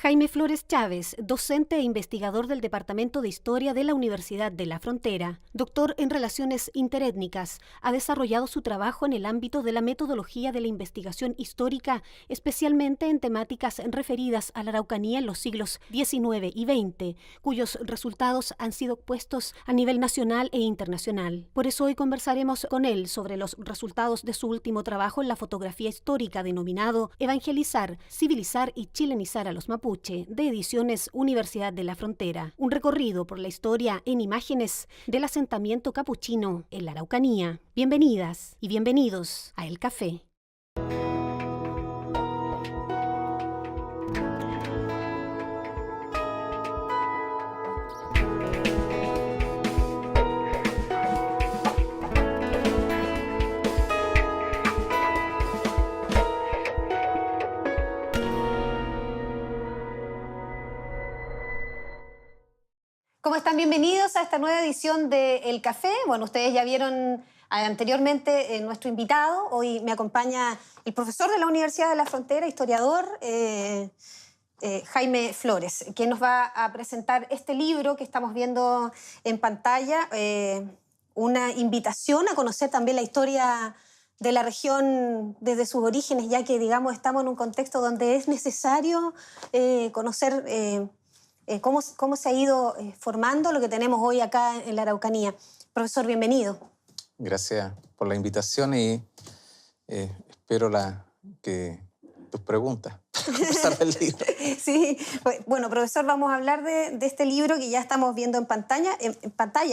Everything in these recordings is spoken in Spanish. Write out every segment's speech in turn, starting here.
Jaime Flores Chávez, docente e investigador del Departamento de Historia de la Universidad de la Frontera, doctor en Relaciones Interétnicas, ha desarrollado su trabajo en el ámbito de la metodología de la investigación histórica, especialmente en temáticas referidas a la Araucanía en los siglos XIX y XX, cuyos resultados han sido puestos a nivel nacional e internacional. Por eso hoy conversaremos con él sobre los resultados de su último trabajo en la fotografía histórica denominado Evangelizar, Civilizar y Chilenizar a los Mapuche, de Ediciones Universidad de la Frontera. Un recorrido por la historia en imágenes del asentamiento capuchino en la Araucanía. Bienvenidas y bienvenidos a El Café. ¿Cómo están? Bienvenidos a esta nueva edición de El Café. Bueno, ustedes ya vieron anteriormente nuestro invitado. Hoy me acompaña el profesor de la Universidad de la Frontera, historiador, Jaime Flores, quien nos va a presentar este libro que estamos viendo en pantalla, una invitación a conocer también la historia de la región desde sus orígenes, ya que, digamos, estamos en un contexto donde es necesario conocer cómo se ha ido formando lo que tenemos hoy acá en la Araucanía. Profesor, bienvenido. Gracias por la invitación y espero tus preguntas para conversar del libro. Sí, bueno, profesor, vamos a hablar de este libro que ya estamos viendo en pantalla,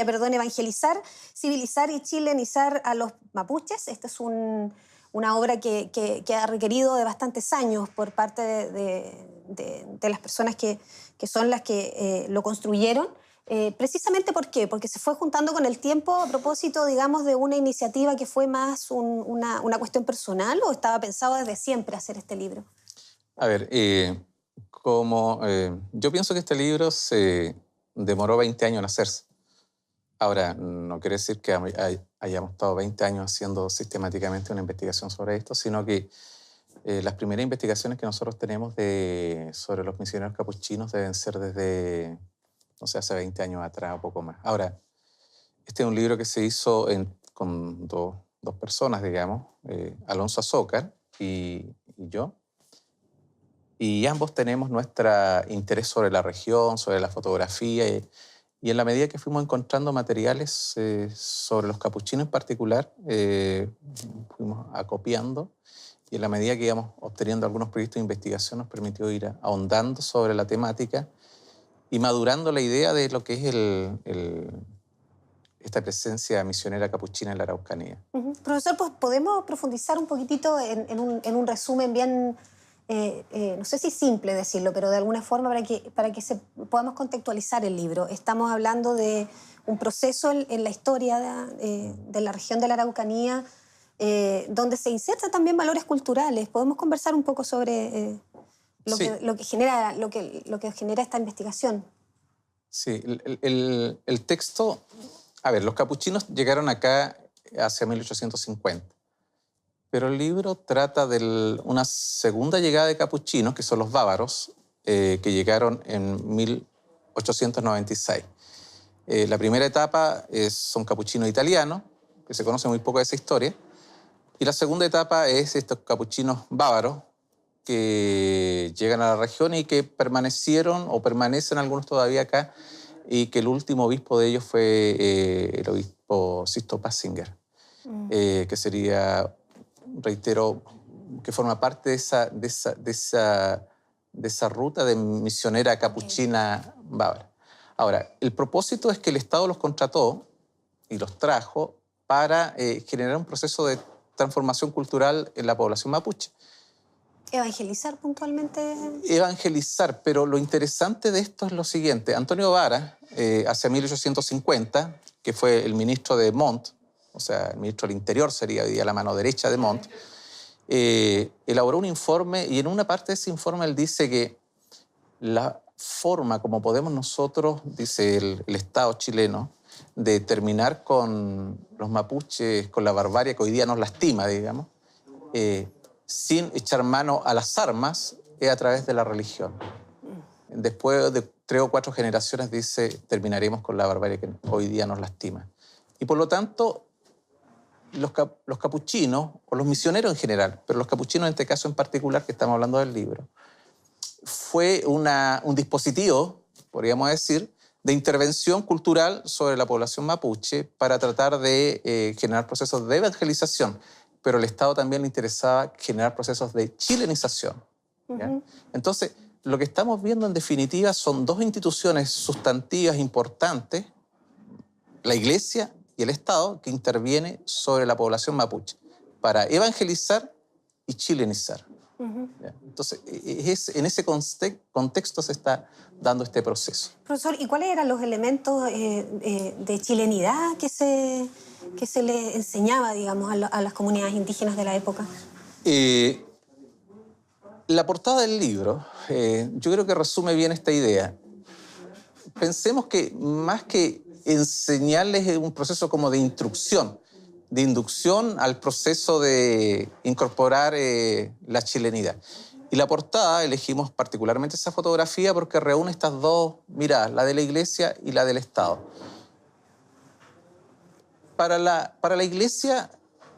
Evangelizar, Civilizar y Chilenizar a los Mapuches. Esta es una obra que ha requerido de bastantes años por parte de las personas que son las que lo construyeron. Precisamente ¿por qué? Porque se fue juntando con el tiempo a propósito, digamos, de una iniciativa que fue más una cuestión personal, ¿o estaba pensado desde siempre hacer este libro? A ver, yo pienso que este libro se demoró 20 años en hacerse. Ahora, no quiere decir que hayamos estado 20 años haciendo sistemáticamente una investigación sobre esto, sino que las primeras investigaciones que nosotros tenemos sobre los misioneros capuchinos deben ser desde, no sé, hace 20 años atrás o poco más. Ahora, este es un libro que se hizo con dos personas, digamos, Alonso Azócar y yo. Y ambos tenemos nuestro interés sobre la región, sobre la fotografía, y en la medida que fuimos encontrando materiales sobre los capuchinos en particular, fuimos acopiando, y en la medida que íbamos obteniendo algunos proyectos de investigación nos permitió ir ahondando sobre la temática y madurando la idea de lo que es esta presencia misionera capuchina en la Araucanía. Profesor, pues, ¿podemos profundizar un poquitito en un resumen bien, no sé si simple decirlo, pero de alguna forma para que podamos contextualizar el libro? Estamos hablando de un proceso en la historia de la región de la Araucanía, donde se insertan también valores culturales. ¿Podemos conversar un poco sobre Sí. lo que genera esta investigación? Sí, el texto... A ver, los capuchinos llegaron acá hacia 1850, pero el libro trata de una segunda llegada de capuchinos, que son los bávaros, que llegaron en 1896. La primera etapa son capuchinos italianos, que se conoce muy poco de esa historia, y la segunda etapa es estos capuchinos bávaros, que llegan a la región y que permanecieron o permanecen algunos todavía acá, y que el último obispo de ellos fue el obispo Sisto Passinger, que sería, reitero, que forma parte de esa ruta de misionera capuchina bávara. Ahora, el propósito es que el Estado los contrató y los trajo para generar un proceso de transformación cultural en la población mapuche. ¿Evangelizar puntualmente? Evangelizar, pero lo interesante de esto es lo siguiente. Antonio Vara, hacia 1850, que fue el ministro de Montt, o sea, el ministro del Interior sería hoy día la mano derecha de Montt, elaboró un informe, y en una parte de ese informe él dice que la forma como podemos nosotros, dice el Estado chileno, de terminar con los mapuches, con la barbarie que hoy día nos lastima, digamos, sin echar mano a las armas, es a través de la religión. después de 3 o 4 generaciones dice, terminaremos con la barbarie que hoy día nos lastima. Y por lo tanto, los capuchinos, o los misioneros en general, pero los capuchinos en este caso en particular, que estamos hablando del libro, fue un dispositivo, podríamos decir, de intervención cultural sobre la población mapuche para tratar de generar procesos de evangelización, pero al Estado también le interesaba generar procesos de chilenización. ¿Ya? Entonces, lo que estamos viendo en definitiva son 2 instituciones sustantivas importantes, la Iglesia y el Estado, que interviene sobre la población mapuche para evangelizar y chilenizar. ¿Ya? Entonces, en ese contexto se está dando este proceso. Profesor, ¿y cuáles eran los elementos de chilenidad que se le enseñaba, digamos, a las comunidades indígenas de la época? La portada del libro, yo creo que resume bien esta idea. Pensemos que más que enseñarles es un proceso como de instrucción, de inducción al proceso de incorporar la chilenidad. Y la portada, elegimos particularmente esa fotografía porque reúne estas 2 miradas, la de la Iglesia y la del Estado. Para la Iglesia,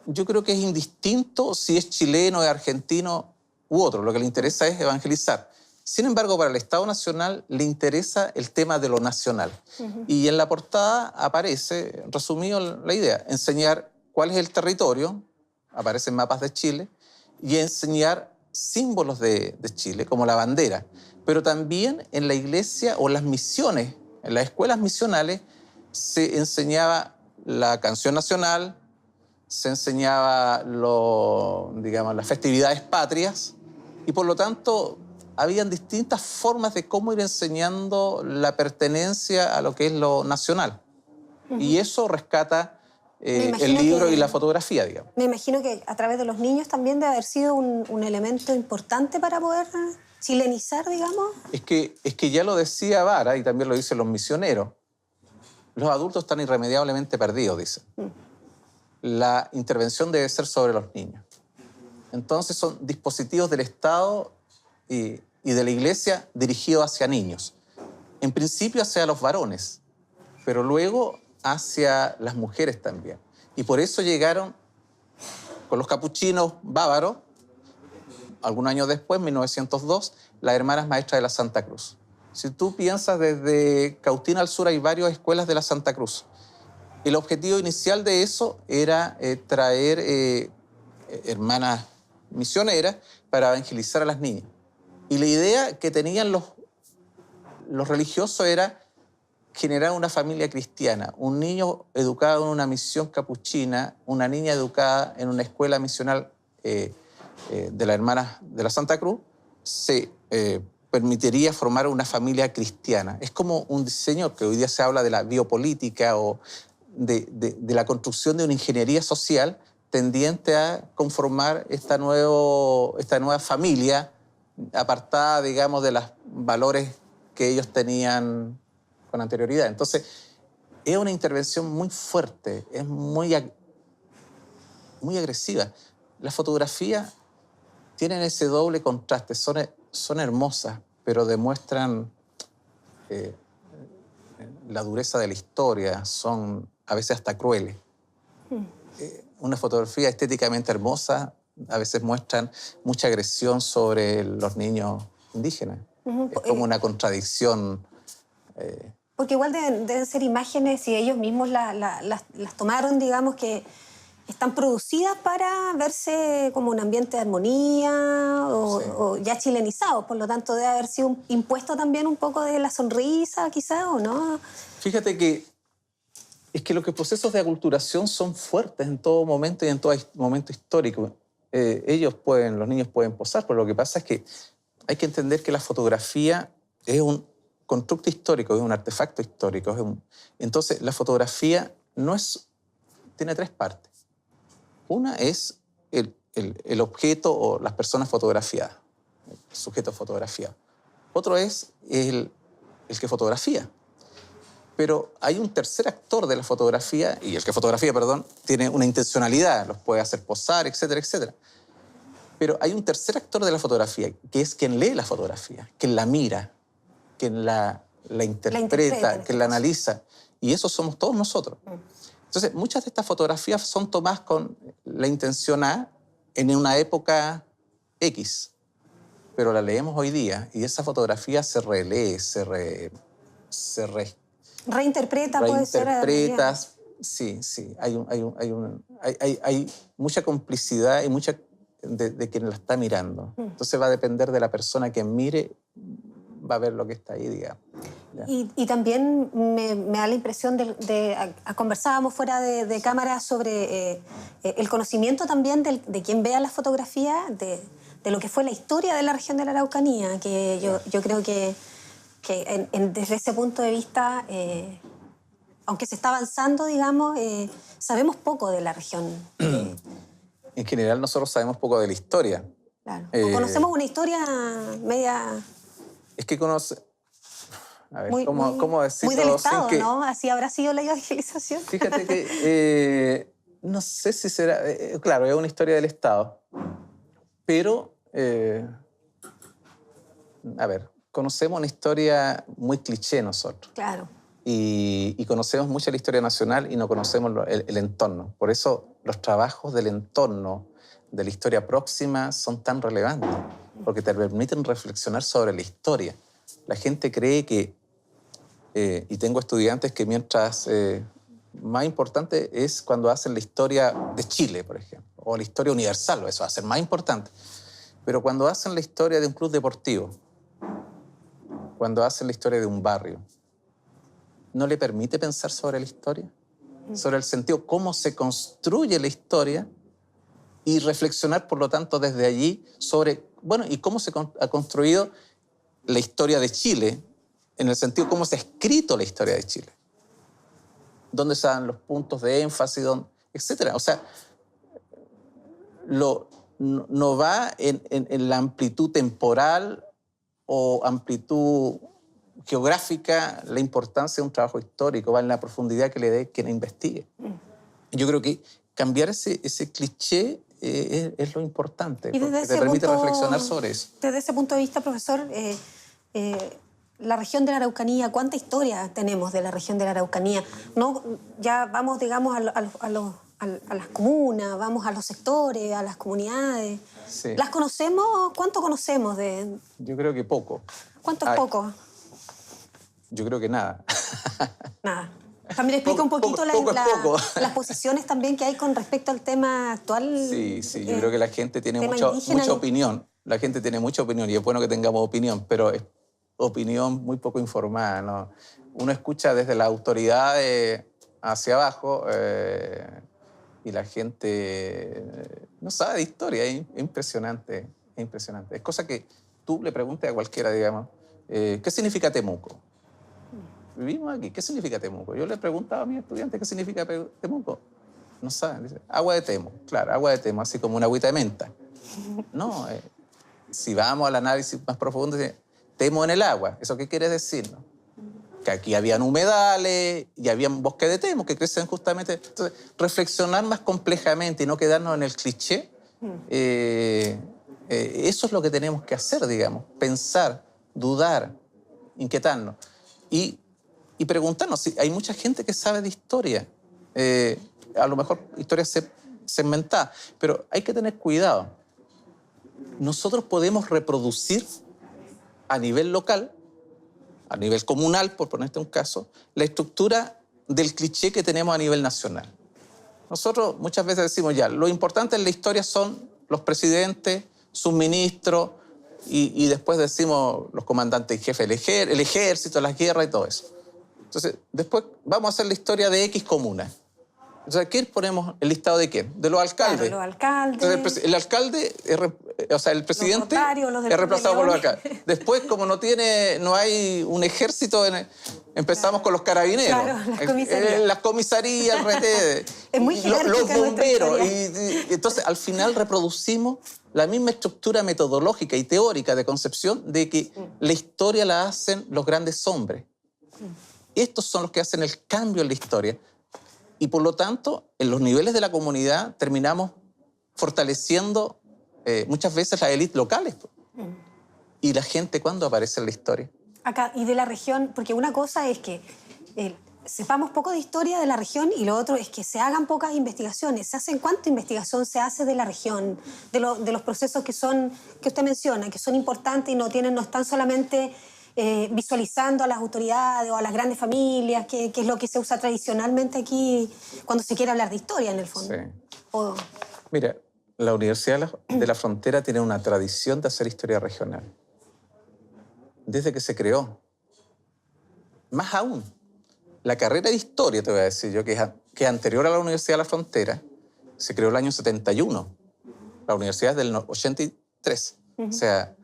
yo creo que es indistinto si es chileno, es argentino u otro. Lo que le interesa es evangelizar. Sin embargo, para el Estado Nacional le interesa el tema de lo nacional. Y en la portada aparece, resumido la idea, enseñar cuál es el territorio, aparecen mapas de Chile, y enseñar símbolos de Chile, como la bandera. Pero también en la iglesia o las misiones, en las escuelas misionales, se enseñaba la canción nacional, se enseñaba las festividades patrias, y por lo tanto habían distintas formas de cómo ir enseñando la pertenencia a lo que es lo nacional. Y eso rescata el libro y la fotografía, digamos. Me imagino que a través de los niños también debe haber sido un elemento importante para poder chilenizar, digamos. Es que ya lo decía Vara, y también lo dicen los misioneros, los adultos están irremediablemente perdidos, dicen. La intervención debe ser sobre los niños. Entonces son dispositivos del Estado y de la Iglesia dirigidos hacia niños. En principio hacia los varones, pero luego hacia las mujeres también. Y por eso llegaron con los capuchinos bávaros, algunos años después, 1902, las Hermanas Maestras de la Santa Cruz. Si tú piensas, desde Cautín al sur hay varias escuelas de la Santa Cruz. El objetivo inicial de eso era traer hermanas misioneras para evangelizar a las niñas. Y la idea que tenían los religiosos era generar una familia cristiana, un niño educado en una misión capuchina, una niña educada en una escuela misional de las Hermanas de la Santa Cruz, se permitiría formar una familia cristiana. Es como un diseño que hoy día se habla de la biopolítica o de la construcción de una ingeniería social tendiente a conformar esta nueva familia apartada, digamos, de los valores que ellos tenían con anterioridad. Entonces, es una intervención muy fuerte, es muy agresiva. Las fotografías tienen ese doble contraste, son hermosas, pero demuestran la dureza de la historia, son a veces hasta crueles. Una fotografía estéticamente hermosa a veces muestran mucha agresión sobre los niños indígenas. Es como una contradicción. Porque igual deben ser imágenes, si ellos mismos las tomaron, digamos, que están producidas para verse como un ambiente de armonía o ya chilenizados. Por lo tanto, debe haber sido impuesto también un poco de la sonrisa, quizás, ¿o no? Fíjate que es que los procesos de aculturación son fuertes en todo momento y en todo momento histórico. Los niños pueden posar, pero lo que pasa es que hay que entender que la fotografía es un constructo histórico, es un artefacto histórico. Entonces, la fotografía tiene 3 partes. Una es el objeto o las personas fotografiadas, el sujeto fotografiado. Otro es el que fotografía. Pero hay un tercer actor de la fotografía, y el que fotografía, perdón, tiene una intencionalidad, los puede hacer posar, etcétera, etcétera. Pero hay un tercer actor de la fotografía, que es quien lee la fotografía, quien la mira. quien la interpreta, quien la analiza. Y eso somos todos nosotros. Entonces, muchas de estas fotografías son tomadas con la intención A en una época X, pero la leemos hoy día y esa fotografía se relee, reinterpreta, puede ser. reinterpretas. Sí, hay mucha complicidad y mucha de quien la está mirando. Entonces va a depender de la persona que mire, va a ver lo que está ahí, digamos. Y también me da la impresión conversábamos fuera de cámara sobre el conocimiento también de quien vea las fotografías, de lo que fue la historia de la región de la Araucanía, que yo creo que desde ese punto de vista, aunque se está avanzando, digamos, sabemos poco de la región. En general nosotros sabemos poco de la historia. Claro. O conocemos una historia media... Es que A ver, muy, ¿cómo decirlo? Muy del Estado, que, ¿no? Así habrá sido la evangelización. Fíjate que no sé si será... claro, es una historia del Estado. Pero, a ver, conocemos una historia muy cliché nosotros. Claro. Y conocemos mucho la historia nacional y no conocemos el entorno. Por eso los trabajos del entorno, de la historia próxima, son tan relevantes, porque te permiten reflexionar sobre la historia. La gente cree que, y tengo estudiantes que mientras más importante es cuando hacen la historia de Chile, por ejemplo, o la historia universal, eso va a ser más importante. Pero cuando hacen la historia de un club deportivo, cuando hacen la historia de un barrio, ¿no le permite pensar sobre la historia? Sobre el sentido, cómo se construye la historia y reflexionar, por lo tanto, desde allí sobre, bueno, y cómo se ha construido la historia de Chile, en el sentido cómo se ha escrito la historia de Chile. Dónde están los puntos de énfasis, etcétera. O sea, no va en la amplitud temporal o amplitud geográfica la importancia de un trabajo histórico, va en la profundidad que le dé quien investigue. Yo creo que cambiar ese cliché es lo importante, porque te permite reflexionar sobre eso. Desde ese punto de vista, profesor, la región de la Araucanía, ¿cuánta historia tenemos de la región de la Araucanía? No, ya vamos, digamos, a las comunas, vamos a los sectores, a las comunidades. Sí. ¿Las conocemos? ¿Cuánto conocemos de...? Yo creo que poco. ¿Cuánto es poco? Yo creo que nada. Nada. También explica un poquito las posiciones también que hay con respecto al tema actual. Sí, yo creo que la gente tiene mucha opinión. La gente tiene mucha opinión y es bueno que tengamos opinión, pero es opinión muy poco informada, ¿no? Uno escucha desde las autoridades hacia abajo y la gente no sabe de historia. Es impresionante, es impresionante. Es cosa que tú le preguntes a cualquiera, digamos, ¿qué significa Temuco? Vivimos aquí, ¿qué significa Temuco? Yo le preguntaba a mis estudiantes qué significa Temuco. No saben, dice, agua de Temo. Claro, agua de Temo, así como una agüita de menta. No, si vamos al análisis más profundo, dice, Temo en el agua. ¿Eso qué quiere decir? ¿No? Que aquí habían humedales y habían bosques de Temo que crecen justamente. Entonces, reflexionar más complejamente y no quedarnos en el cliché, eso es lo que tenemos que hacer, digamos. Pensar, dudar, inquietarnos. Y preguntarnos, si hay mucha gente que sabe de historia, a lo mejor historia segmentada, pero hay que tener cuidado. Nosotros podemos reproducir a nivel local, a nivel comunal, por ponerte un caso, la estructura del cliché que tenemos a nivel nacional. Nosotros muchas veces decimos ya, lo importante en la historia son los presidentes, sus ministros, y después decimos los comandantes en jefe, el ejército, las guerras y todo eso. Entonces, después vamos a hacer la historia de X comuna. Entonces, ¿qué ponemos el listado de quién? De los alcaldes. Claro, los alcaldes. Entonces, el alcalde, o sea, el presidente los es reemplazado por los alcaldes. Después, como no hay un ejército, empezamos con los carabineros. Claro, las comisarías. El RT. Es muy los bomberos. Y entonces, al final reproducimos la misma estructura metodológica y teórica de concepción de que la historia la hacen los grandes hombres. Estos son los que hacen el cambio en la historia. Y por lo tanto, en los niveles de la comunidad terminamos fortaleciendo muchas veces las élites locales. ¿Y la gente cuándo aparece en la historia? Acá, y de la región, porque una cosa es que sepamos poco de historia de la región y lo otro es que se hagan pocas investigaciones. ¿Se hacen cuánta investigación se hace de la región, de los procesos que usted menciona, que son importantes y no están solamente visualizando a las autoridades o a las grandes familias, que es lo que se usa tradicionalmente aquí cuando se quiere hablar de historia en el fondo? Sí. Mira, la Universidad de la Frontera tiene una tradición de hacer historia regional. Desde que se creó. Más aún, la carrera de historia, te voy a decir yo, que es anterior a la Universidad de la Frontera, se creó el año 71. La universidad es del 83. O sea,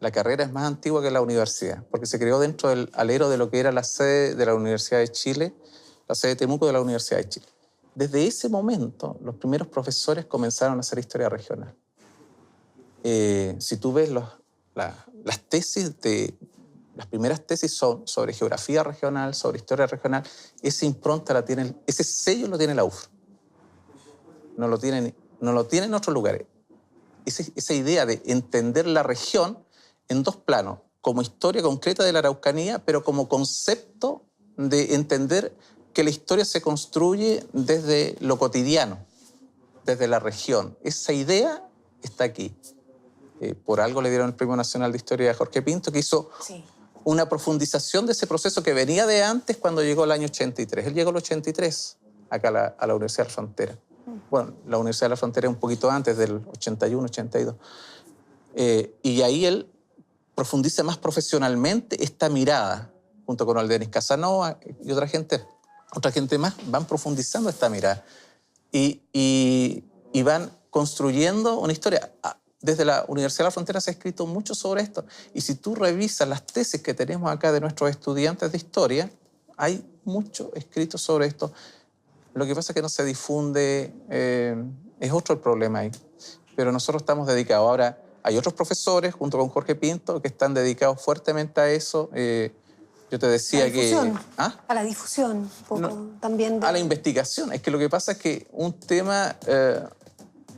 la carrera es más antigua que la universidad, porque se creó dentro del alero de lo que era la sede de la Universidad de Chile, la sede de Temuco de la Universidad de Chile. Desde ese momento, los primeros profesores comenzaron a hacer historia regional. Si tú ves las tesis, las primeras tesis son sobre geografía regional, sobre historia regional, esa impronta la tiene, ese sello lo tiene la UFRO. No lo tiene en otros lugares. Esa idea de entender la región en dos planos, como historia concreta de la Araucanía, pero como concepto de entender que la historia se construye desde lo cotidiano, desde la región. Esa idea está aquí. Por algo le dieron el Premio Nacional de Historia a Jorge Pinto, que hizo una profundización de ese proceso que venía de antes cuando llegó el año 83. Él llegó el 83 acá a la Universidad de la Frontera. Bueno, la Universidad de la Frontera un poquito antes, del 81, 82. Y ahí él profundiza más profesionalmente esta mirada, junto con Aldenis Casanova y otra gente más, van profundizando esta mirada y van construyendo una historia. Desde la Universidad de la Frontera se ha escrito mucho sobre esto. Y si tú revisas las tesis que tenemos acá de nuestros estudiantes de historia, hay mucho escrito sobre esto. Lo que pasa es que no se difunde, es otro el problema ahí. Pero nosotros estamos dedicados. Ahora, hay otros profesores, junto con Jorge Pinto, que están dedicados fuertemente a eso. Yo te decía que... A la difusión, un poco también. A la investigación. Es que lo que pasa es que un tema...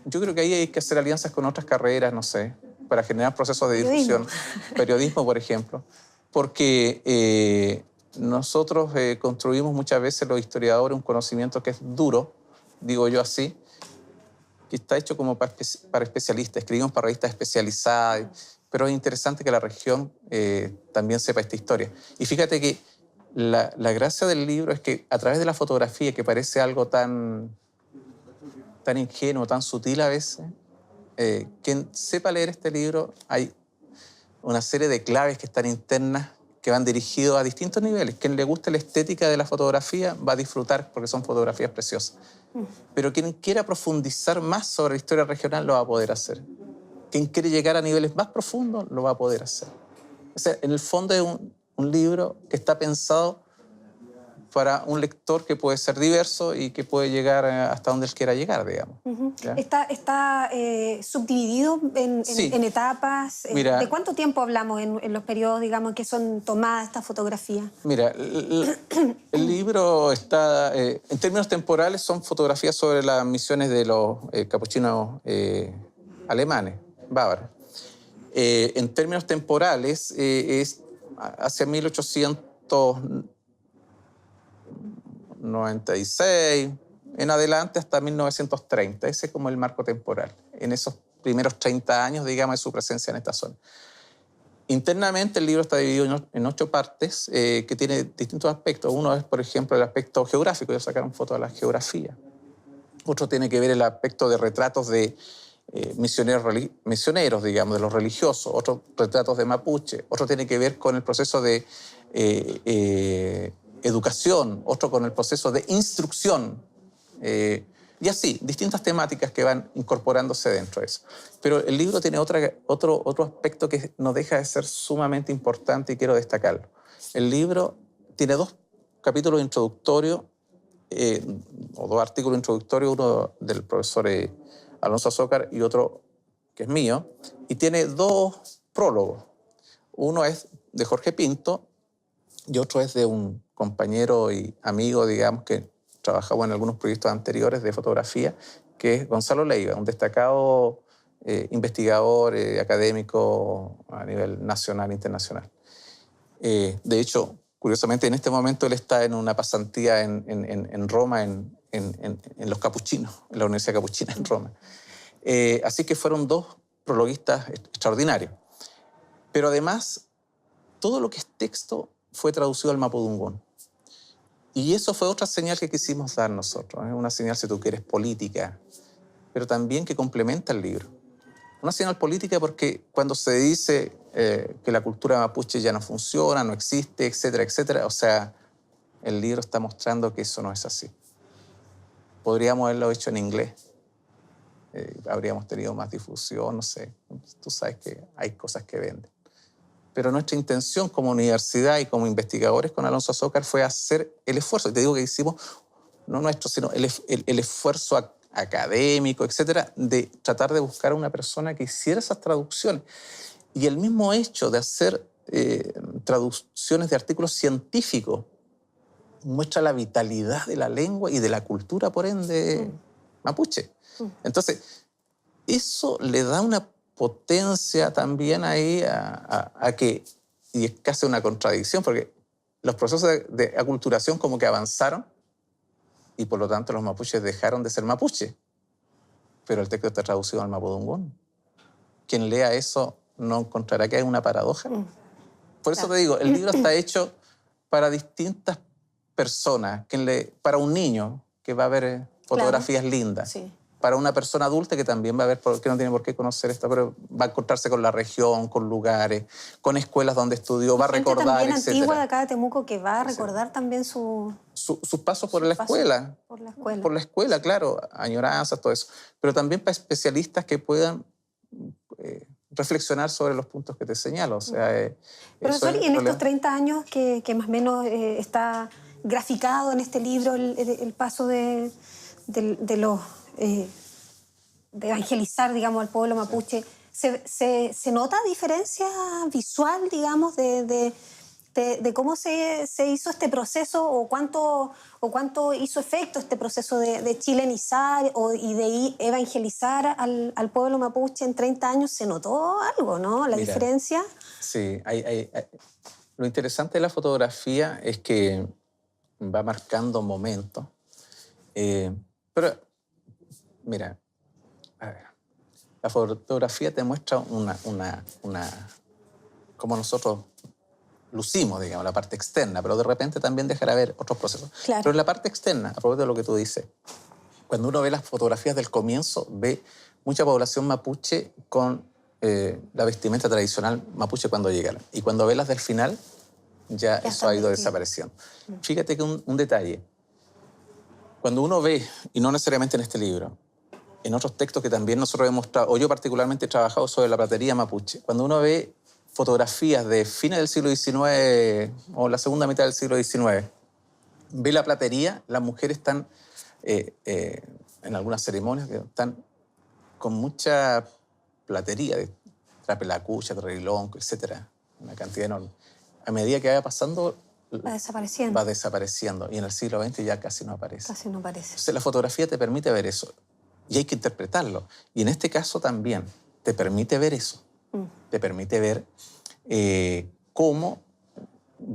yo creo que ahí hay que hacer alianzas con otras carreras, no sé, para generar procesos de difusión. Periodismo, por ejemplo. Porque nosotros construimos muchas veces los historiadores un conocimiento que es duro, digo yo así, que está hecho como para especialistas. Escribimos para revistas especializadas, pero es interesante que la región también sepa esta historia. Y fíjate que la gracia del libro es que a través de la fotografía, que parece algo tan ingenuo, tan sutil a veces, quien sepa leer este libro, hay una serie de claves que están internas, que van dirigidos a distintos niveles. Quien le guste la estética de la fotografía va a disfrutar porque son fotografías preciosas. Pero quien quiera profundizar más sobre la historia regional lo va a poder hacer. Quien quiere llegar a niveles más profundos lo va a poder hacer. O sea, en el fondo es un libro que está pensado para un lector que puede ser diverso y que puede llegar hasta donde él quiera llegar, digamos. ¿Está subdividido en etapas? Mira, ¿de cuánto tiempo hablamos en los periodos, digamos, que son tomadas estas fotografías? Mira, el libro está... en términos temporales son fotografías sobre las misiones de los capuchinos alemanes, bávaros. En términos temporales es hacia 1896 en adelante hasta 1930. Ese es como el marco temporal. En esos primeros 30 años, digamos, de su presencia en esta zona. Internamente el libro está dividido en 8 partes que tiene distintos aspectos. Uno es, por ejemplo, el aspecto geográfico. Yo sacaron fotos de la geografía. Otro tiene que ver el aspecto de retratos de misioneros, digamos, de los religiosos. Otros retratos de mapuche. Otro tiene que ver con el proceso de educación. Otro con el proceso de instrucción. Y así, distintas temáticas que van incorporándose dentro de eso. Pero el libro tiene otro aspecto que no deja de ser sumamente importante y quiero destacarlo. El libro tiene 2 capítulos introductorios, o 2 artículos introductorios, uno del profesor Alonso Azócar y otro que es mío, y tiene 2 prólogos. Uno es de Jorge Pinto y otro es de un compañero y amigo, digamos, que trabajaba en algunos proyectos anteriores de fotografía, que es Gonzalo Leiva, un destacado investigador académico a nivel nacional e internacional. De hecho, curiosamente, en este momento él está en una pasantía en Roma, en los capuchinos, en la Universidad Capuchina en Roma. Así que fueron dos prologuistas extraordinarios. Pero además, todo lo que es texto fue traducido al mapudungún. Y eso fue otra señal que quisimos dar nosotros. Es una señal, si tú quieres, política, pero también que complementa el libro. Una señal política porque cuando se dice que la cultura mapuche ya no funciona, no existe, etcétera, etcétera, o sea, el libro está mostrando que eso no es así. Podríamos haberlo hecho en inglés. Habríamos tenido más difusión, no sé. Tú sabes que hay cosas que venden. Pero nuestra intención como universidad y como investigadores con Alonso Azócar fue hacer el esfuerzo. Y te digo que hicimos, no nuestro, sino el esfuerzo académico, etcétera, de tratar de buscar a una persona que hiciera esas traducciones. Y el mismo hecho de hacer traducciones de artículos científicos muestra la vitalidad de la lengua y de la cultura, por ende, mapuche. Entonces, eso le da una potencia también ahí a que, y es casi una contradicción, porque los procesos de aculturación como que avanzaron y por lo tanto los mapuches dejaron de ser mapuche, pero el texto está traducido al mapudungún. Quien lea eso no encontrará que hay una paradoja. Por eso te digo, el libro está hecho para distintas personas, para un niño que va a ver fotografías lindas, Sí. para una persona adulta que también va a ver, que no tiene por qué conocer esto, pero va a encontrarse con la región, con lugares, con escuelas donde estudió, va a recordar, también etcétera. antigua de acá de Temuco que va a recordar también sus pasos por la escuela. Por la escuela. Por la escuela, claro, añoranzas, todo eso. Pero también para especialistas que puedan reflexionar sobre los puntos que te señalo. O sea, Profesor, y en estos 30 años que más o menos está graficado en este libro el paso de los... de evangelizar, digamos, al pueblo mapuche, ¿se nota diferencia visual, digamos, de cómo se hizo este proceso o cuánto hizo efecto este proceso de chilenizar y de evangelizar al pueblo mapuche en 30 años? ¿Se notó algo, no? ¿La diferencia? Sí, lo interesante de la fotografía es que va marcando momentos. Pero, mira, a ver, la fotografía te muestra cómo nosotros lucimos, digamos, la parte externa, pero de repente también dejará ver otros procesos. Claro. Pero en la parte externa, a propósito de lo que tú dices, cuando uno ve las fotografías del comienzo, ve mucha población mapuche con la vestimenta tradicional mapuche cuando llegaron. Y cuando ve las del final, ya eso ha ido desapareciendo. Fíjate que un detalle. Cuando uno ve, y no necesariamente en este libro, en otros textos que también nosotros hemos o yo particularmente he trabajado sobre la platería mapuche, cuando uno ve fotografías de fines del siglo XIX o la segunda mitad del siglo XIX, ve la platería, las mujeres están en algunas ceremonias que están con mucha platería, de trapelacucha, trilonco, etc. Una cantidad enorme. A medida que vaya pasando, Va desapareciendo. va desapareciendo. Y en el siglo XX ya casi no aparece. Casi no aparece. Entonces la fotografía te permite ver eso. Y hay que interpretarlo. Y en este caso también te permite ver eso. Te permite ver cómo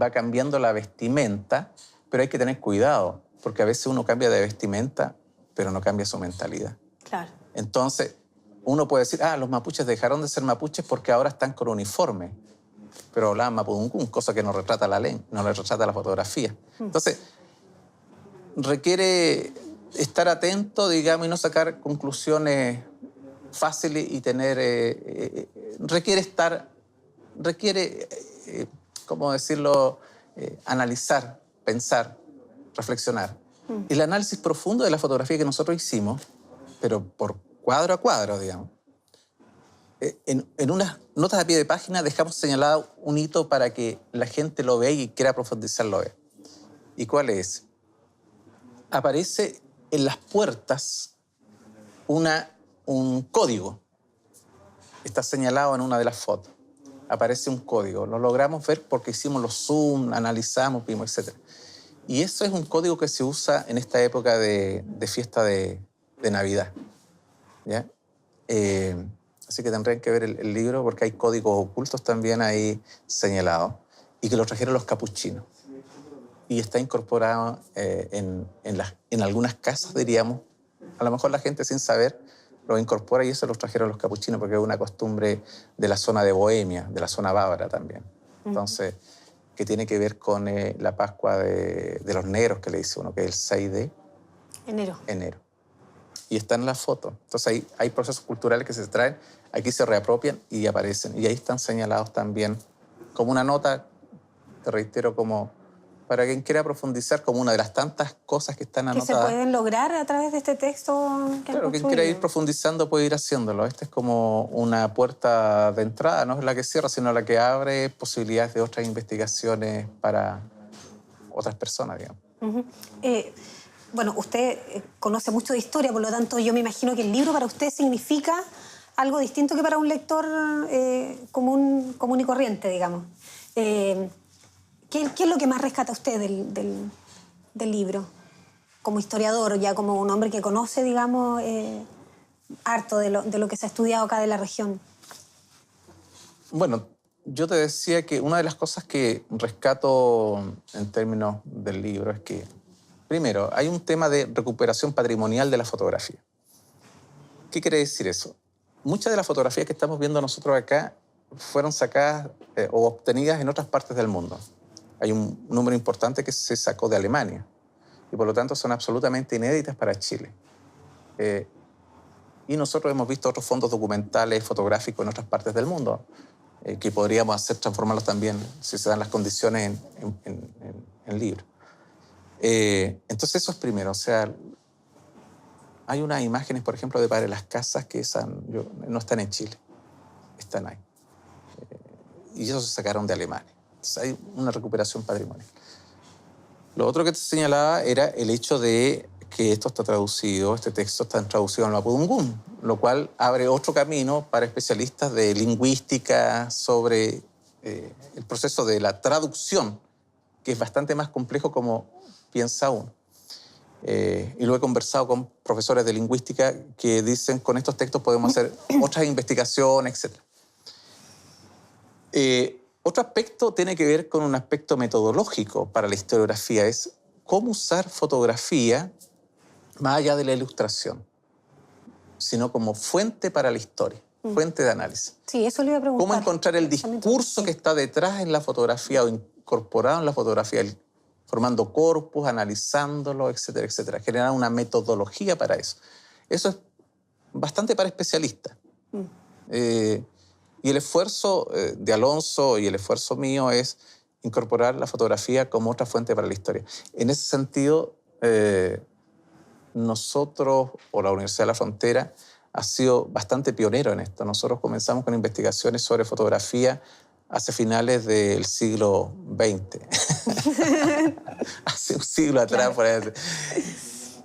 va cambiando la vestimenta, pero hay que tener cuidado, porque a veces uno cambia de vestimenta, pero no cambia su mentalidad. Claro. Entonces, uno puede decir, los mapuches dejaron de ser mapuches porque ahora están con uniforme, pero hablaban mapudungún, cosa que no retrata la ley, no le retrata la fotografía. Entonces, requiere estar atento, digamos, y no sacar conclusiones fáciles y tener... requiere, ¿cómo decirlo? Analizar, pensar, reflexionar. El análisis profundo de la fotografía que nosotros hicimos, pero por cuadro a cuadro, digamos, en unas notas a pie de página dejamos señalado un hito para que la gente lo vea y quiera profundizarlo. ¿Y cuál es? Aparece en las puertas un código. Está señalado en una de las fotos. Aparece un código. Lo logramos ver porque hicimos los zoom, analizamos, vimos, etc. Y eso es un código que se usa en esta época de fiesta de Navidad. ¿Ya? Así que tendrían que ver el libro porque hay códigos ocultos también ahí señalados. y que lo trajeron los capuchinos. Y está incorporado en algunas casas, diríamos. A lo mejor la gente sin saber lo incorpora y eso los trajeron los capuchinos porque es una costumbre de la zona de Bohemia, de la zona bávara también. Entonces, que tiene que ver con la Pascua de los negros, que le dice uno, que es el 6 de enero. Y está en la foto. Entonces hay procesos culturales que se traen, aquí se reapropian y aparecen. Y ahí están señalados también como una nota, te reitero, como para quien quiera profundizar, como una de las tantas cosas que están anotadas. Que se pueden lograr a través de este texto que claro, quien quiera ir profundizando puede ir haciéndolo. Esta es como una puerta de entrada, no es la que cierra, sino la que abre posibilidades de otras investigaciones para otras personas, digamos. Bueno, usted conoce mucho de historia, por lo tanto yo me imagino que el libro para usted significa algo distinto que para un lector común y corriente, digamos. ¿Qué es lo que más rescata usted del libro? Como historiador, ya como un hombre que conoce, digamos, harto de lo que se ha estudiado acá de la región. Bueno, yo te decía que una de las cosas que rescato en términos del libro es que, primero, hay un tema de recuperación patrimonial de la fotografía. ¿Qué quiere decir eso? Muchas de las fotografías que estamos viendo nosotros acá fueron sacadas o obtenidas en otras partes del mundo. Hay un número importante que se sacó de Alemania y por lo tanto son absolutamente inéditas para Chile. Y nosotros hemos visto otros fondos documentales, fotográficos en otras partes del mundo que podríamos hacer, transformarlos también, si se dan las condiciones, en libros. Entonces eso es primero, o sea, hay unas imágenes, por ejemplo, de Padre Las Casas que no están en Chile, están ahí. Y eso se sacaron de Alemania. Entonces hay una recuperación patrimonial. Lo otro que te señalaba era el hecho de que esto está traducido, este texto está traducido al mapudungún, lo cual abre otro camino para especialistas de lingüística sobre el proceso de la traducción, que es bastante más complejo como piensa uno. Y lo he conversado con profesores de lingüística que dicen con estos textos podemos hacer otras investigaciones, etc. Otro aspecto tiene que ver con un aspecto metodológico para la historiografía, es cómo usar fotografía más allá de la ilustración, sino como fuente para la historia, fuente de análisis. Sí, eso le iba a preguntar. Cómo encontrar el discurso que está detrás en la fotografía o incorporado en la fotografía, formando corpus, analizándolo, etcétera, etcétera. Generar una metodología para eso. Eso es bastante para especialistas. Y el esfuerzo de Alonso y el esfuerzo mío es incorporar la fotografía como otra fuente para la historia. En ese sentido, nosotros, o la Universidad de la Frontera, ha sido bastante pionero en esto. Nosotros comenzamos con investigaciones sobre fotografía hace finales del siglo XX. Hace un siglo atrás, por ahí.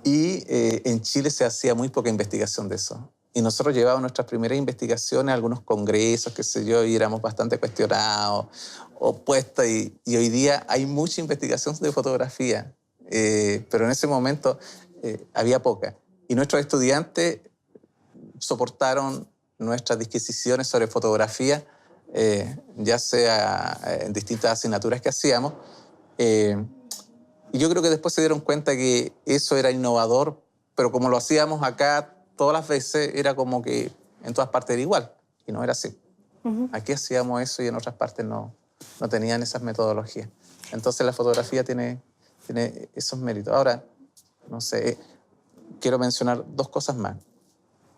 Y en Chile se hacía muy poca investigación de eso. Y nosotros llevábamos nuestras primeras investigaciones a algunos congresos, qué sé yo, y éramos bastante cuestionados, opuestos. Y hoy día hay mucha investigación de fotografía, pero en ese momento había poca. Y nuestros estudiantes soportaron nuestras disquisiciones sobre fotografía, ya sea en distintas asignaturas que hacíamos. Y yo creo que después se dieron cuenta que eso era innovador, pero como lo hacíamos acá todas las veces, era como que en todas partes era igual, y no era así. Aquí hacíamos eso y en otras partes no tenían esas metodologías. Entonces la fotografía tiene esos méritos. Ahora, no sé, quiero mencionar dos cosas más.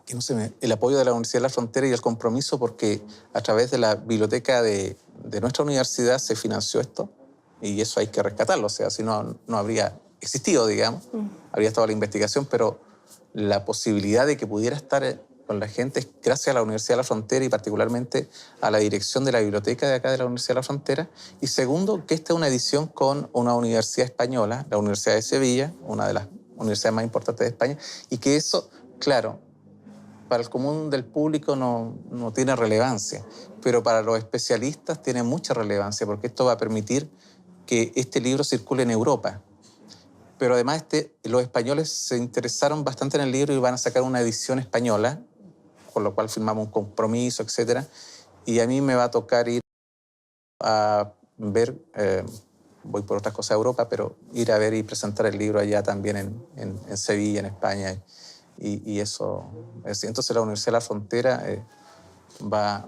Que el apoyo de la Universidad de la Frontera y el compromiso, porque a través de la biblioteca de nuestra universidad se financió esto, y eso hay que rescatarlo, o sea, si no habría existido, digamos, habría estado la investigación, pero la posibilidad de que pudiera estar con la gente es gracias a la Universidad de la Frontera y particularmente a la dirección de la biblioteca de acá de la Universidad de la Frontera. Y segundo, que esta es una edición con una universidad española, la Universidad de Sevilla, una de las universidades más importantes de España, y que eso, claro, para el común del público no tiene relevancia, pero para los especialistas tiene mucha relevancia, porque esto va a permitir que este libro circule en Europa. Pero además los españoles se interesaron bastante en el libro y van a sacar una edición española, con lo cual firmamos un compromiso, etc. Y a mí me va a tocar ir a ver, voy por otras cosas a Europa, pero ir a ver y presentar el libro allá también en Sevilla, en España. Y eso, entonces la Universidad de la Frontera va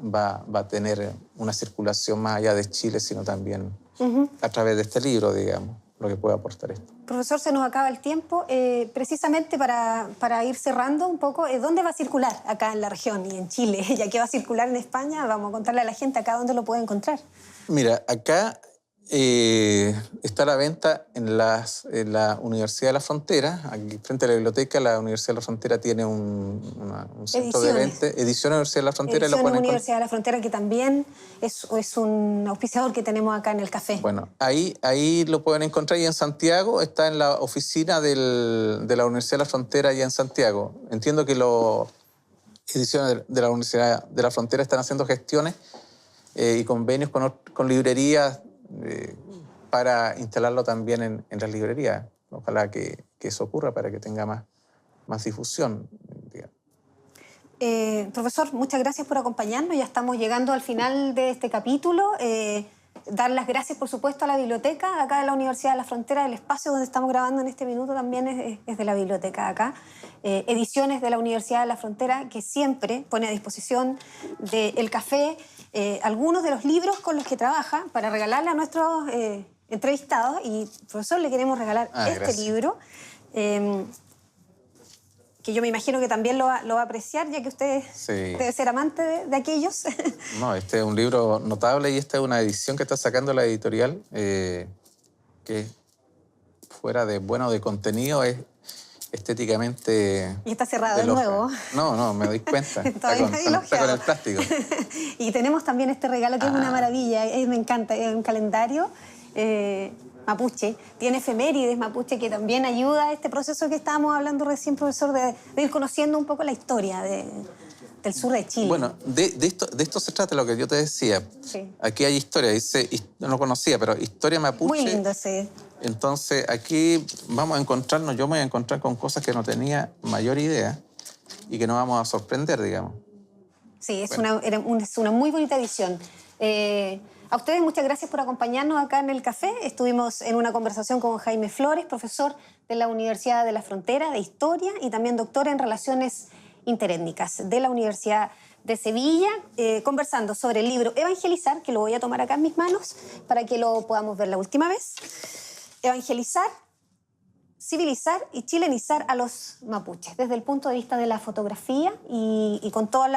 a tener una circulación más allá de Chile, sino también a través de este libro, digamos, lo que puede aportar esto. Profesor, se nos acaba el tiempo. Precisamente para ir cerrando un poco, ¿dónde va a circular acá en la región y en Chile? Ya que va a circular en España, vamos a contarle a la gente acá dónde lo puede encontrar. Mira, acá está a la venta en la Universidad de la Frontera. Aquí frente a la biblioteca, la Universidad de la Frontera tiene un centro de venta. Ediciones Universidad de la Frontera. Ediciones Universidad de la Frontera, que también es un auspiciador que tenemos acá en el café. Bueno, ahí lo pueden encontrar. Y en Santiago está en la oficina de la Universidad de la Frontera, allá en Santiago. Entiendo que las ediciones de la Universidad de la Frontera están haciendo gestiones y convenios con librerías para instalarlo también en las librerías. Ojalá que eso ocurra para que tenga más difusión, digamos. Profesor, muchas gracias por acompañarnos. Ya estamos llegando al final de este capítulo. Dar las gracias, por supuesto, a la biblioteca acá de la Universidad de la Frontera. El espacio donde estamos grabando en este minuto también es de la biblioteca de acá. Ediciones de la Universidad de la Frontera, que siempre pone a disposición del café algunos de los libros con los que trabaja para regalarle a nuestros entrevistados. Y, profesor, le queremos regalar gracias. libro, que yo me imagino que también lo va a apreciar, ya que usted debe ser amante de aquellos. No, este es un libro notable y esta es una edición que está sacando la editorial, que fuera de bueno de contenido es estéticamente... Y está cerrado de nuevo. No, me doy cuenta. está con el plástico. Y tenemos también este regalo que es una maravilla, me encanta, es un calendario mapuche. Tiene efemérides mapuche que también ayuda a este proceso que estábamos hablando recién, profesor, de ir conociendo un poco la historia del sur de Chile. Bueno, de esto se trata, lo que yo te decía. Sí. Aquí hay historia, no lo conocía, pero historia mapuche. Muy lindo, sí. Entonces, aquí vamos a encontrarnos, yo me voy a encontrar con cosas que no tenía mayor idea y que nos vamos a sorprender, digamos. Sí, es una muy bonita edición. A ustedes muchas gracias por acompañarnos acá en el café. Estuvimos en una conversación con Jaime Flores, profesor de la Universidad de la Frontera de Historia y también doctor en Relaciones Interétnicas de la Universidad de Sevilla, conversando sobre el libro Evangelizar, que lo voy a tomar acá en mis manos para que lo podamos ver la última vez. Evangelizar, civilizar y chilenizar a los mapuches, desde el punto de vista de la fotografía y con todos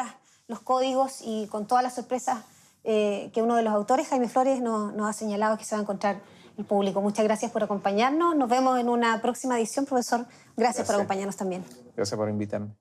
los códigos y con todas las sorpresas que uno de los autores, Jaime Flores, nos ha señalado que se va a encontrar el público. Muchas gracias por acompañarnos. Nos vemos en una próxima edición, profesor. Gracias por acompañarnos también. Gracias por invitarme.